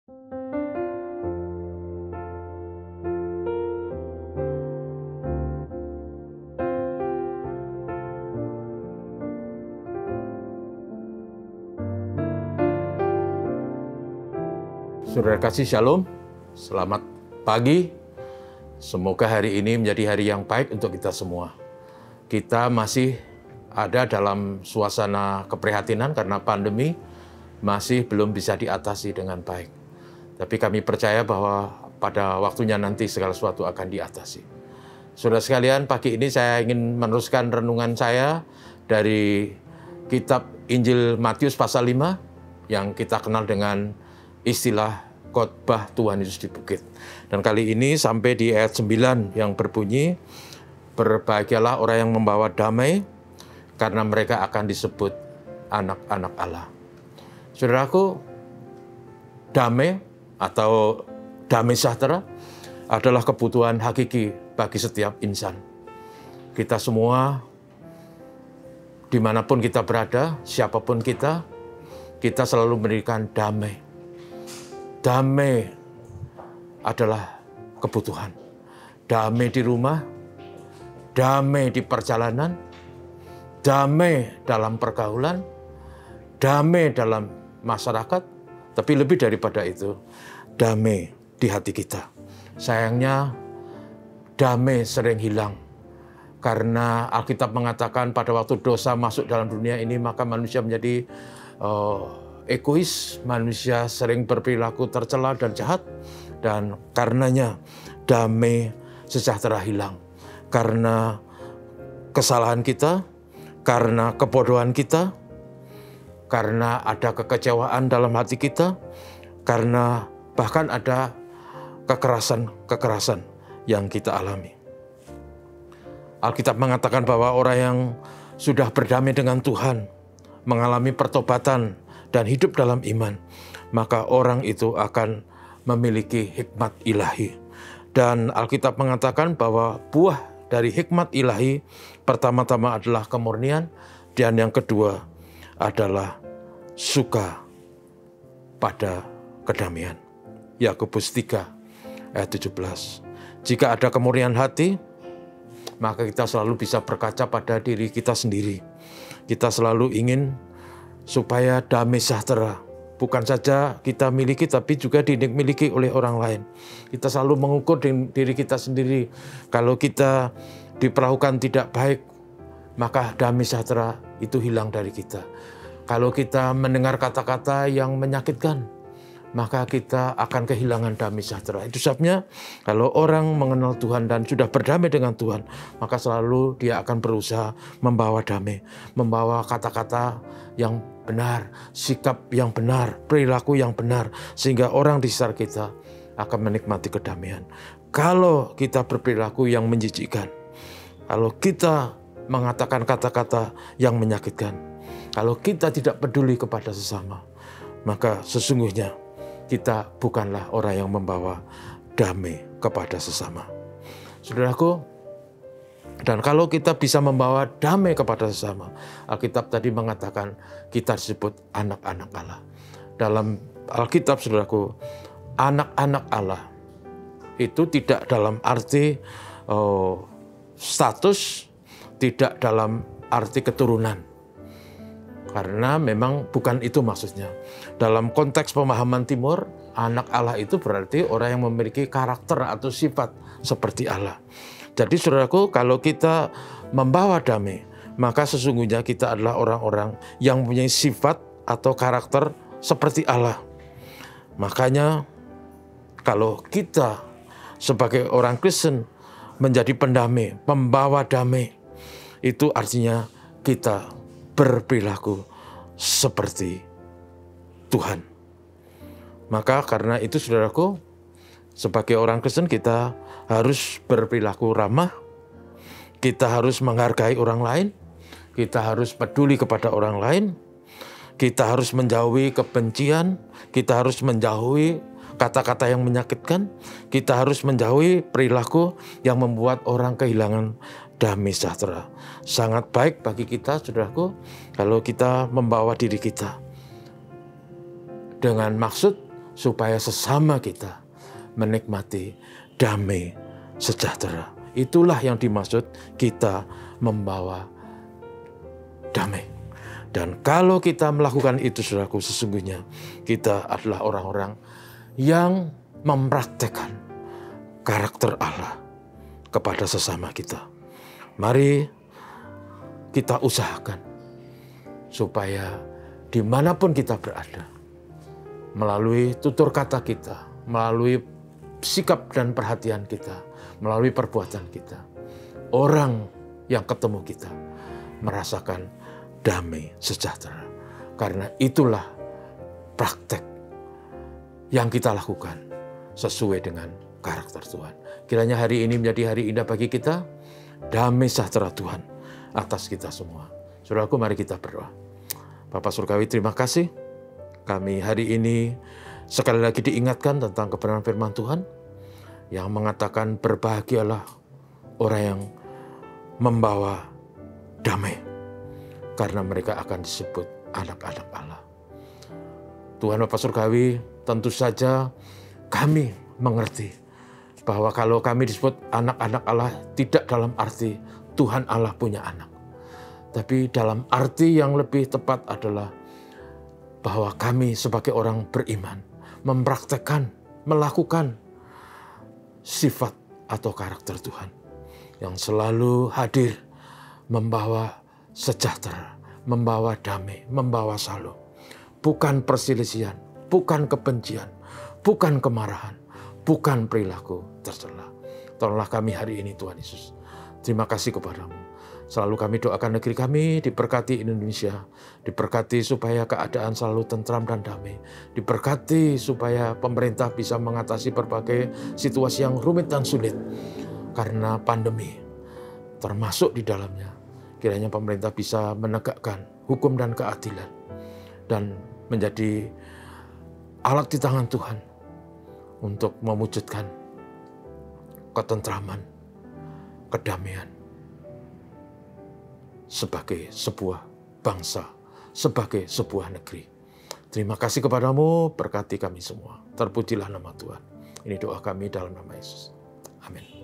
Saudara kasih shalom, selamat pagi. Semoga hari ini menjadi hari yang baik untuk kita semua. Kita masih ada dalam suasana keprihatinan karena pandemi masih belum bisa diatasi dengan baik. Tapi kami percaya bahwa pada waktunya nanti segala sesuatu akan diatasi. Saudara sekalian, pagi ini saya ingin meneruskan renungan saya dari kitab Injil Matius pasal 5 yang kita kenal dengan istilah khotbah Tuhan Yesus di bukit. Dan kali ini sampai di ayat 9 yang berbunyi, berbahagialah orang yang membawa damai, karena mereka akan disebut anak-anak Allah. Saudaraku, damai atau damai sejahtera adalah kebutuhan hakiki bagi setiap insan. Kita semua, dimanapun kita berada, siapapun kita selalu memberikan damai. Damai adalah kebutuhan. Damai di rumah, damai di perjalanan, damai dalam pergaulan, damai dalam masyarakat, tapi lebih daripada itu, damai di hati kita. Sayangnya, damai sering hilang. Karena Alkitab mengatakan pada waktu dosa masuk dalam dunia ini, maka manusia menjadi egois, manusia sering berperilaku tercela dan jahat, dan karenanya damai sejahtera hilang. Karena kesalahan kita, karena kebodohan kita, karena ada kekecewaan dalam hati kita, karena bahkan ada kekerasan yang kita alami. Alkitab mengatakan bahwa orang yang sudah berdamai dengan Tuhan, mengalami pertobatan, dan hidup dalam iman, maka orang itu akan memiliki hikmat ilahi. Dan Alkitab mengatakan bahwa buah dari hikmat ilahi pertama-tama adalah kemurnian, dan yang kedua adalah suka pada kedamaian. Yakobus 3 ayat 17. Jika ada kemurnian hati, maka kita selalu bisa berkaca pada diri kita sendiri. Kita selalu ingin supaya damai sejahtera bukan saja kita miliki, tapi juga dimiliki oleh orang lain. Kita selalu mengukur diri kita sendiri. Kalau kita diperlakukan tidak baik, maka damai sejahtera itu hilang dari kita. Kalau kita mendengar kata-kata yang menyakitkan, maka kita akan kehilangan damai sejahtera. Itu sebabnya kalau orang mengenal Tuhan dan sudah berdamai dengan Tuhan, maka selalu dia akan berusaha membawa damai, membawa kata-kata yang benar, sikap yang benar, perilaku yang benar, sehingga orang di sekitar kita akan menikmati kedamaian. Kalau kita berperilaku yang menjijikkan, kalau kita mengatakan kata-kata yang menyakitkan, kalau kita tidak peduli kepada sesama, maka sesungguhnya kita bukanlah orang yang membawa damai kepada sesama. Saudaraku, dan kalau kita bisa membawa damai kepada sesama, Alkitab tadi mengatakan kita disebut anak-anak Allah. Dalam Alkitab, saudaraku, anak-anak Allah itu tidak dalam arti status, tidak dalam arti keturunan. Karena memang bukan itu maksudnya. Dalam konteks pemahaman Timur, anak Allah itu berarti orang yang memiliki karakter atau sifat seperti Allah. Jadi saudaraku, kalau kita membawa damai, maka sesungguhnya kita adalah orang-orang yang mempunyai sifat atau karakter seperti Allah. Makanya kalau kita sebagai orang Kristen menjadi pendamai, pembawa damai, itu artinya kita berperilaku seperti Tuhan. Maka karena itu saudaraku, sebagai orang Kristen kita harus berperilaku ramah, kita harus menghargai orang lain, kita harus peduli kepada orang lain, kita harus menjauhi kebencian, kita harus menjauhi kata-kata yang menyakitkan, kita harus menjauhi perilaku yang membuat orang kehilangan damai sejahtera. Sangat baik bagi kita, saudaraku, kalau kita membawa diri kita dengan maksud supaya sesama kita menikmati damai sejahtera. Itulah yang dimaksud kita membawa damai. Dan kalau kita melakukan itu, saudaraku, sesungguhnya kita adalah orang-orang yang mempraktekkan karakter Allah kepada sesama kita. Mari kita usahakan supaya dimanapun kita berada, melalui tutur kata kita, melalui sikap dan perhatian kita, melalui perbuatan kita, orang yang ketemu kita merasakan damai sejahtera. Karena itulah praktek yang kita lakukan sesuai dengan karakter Tuhan. Kiranya hari ini menjadi hari indah bagi kita. Damai sejahtera Tuhan atas kita semua. Saudaraku, mari kita berdoa. Bapa Surgawi, terima kasih. Kami hari ini sekali lagi diingatkan tentang kebenaran firman Tuhan yang mengatakan berbahagialah orang yang membawa damai, karena mereka akan disebut anak-anak Allah. Tuhan Bapa Surgawi, tentu saja kami mengerti bahwa kalau kami disebut anak-anak Allah tidak dalam arti Tuhan Allah punya anak. Tapi dalam arti yang lebih tepat adalah bahwa kami sebagai orang beriman mempraktekkan, melakukan sifat atau karakter Tuhan yang selalu hadir, membawa sejahtera, membawa damai, membawa shalom. Bukan perselisihan, bukan kebencian, bukan kemarahan, bukan perilaku tercela. Tolonglah kami hari ini, Tuhan Yesus. Terima kasih kepadamu. Selalu kami doakan negeri kami, diberkati Indonesia, diberkati supaya keadaan selalu tentram dan damai, diberkati supaya pemerintah bisa mengatasi berbagai situasi yang rumit dan sulit karena pandemi, termasuk di dalamnya. Kiranya pemerintah bisa menegakkan hukum dan keadilan dan menjadi alat di tangan Tuhan untuk mewujudkan ketentraman, kedamaian sebagai sebuah bangsa, sebagai sebuah negeri. Terima kasih kepadamu, berkati kami semua. Terpujilah nama Tuhan. Ini doa kami dalam nama Yesus. Amin.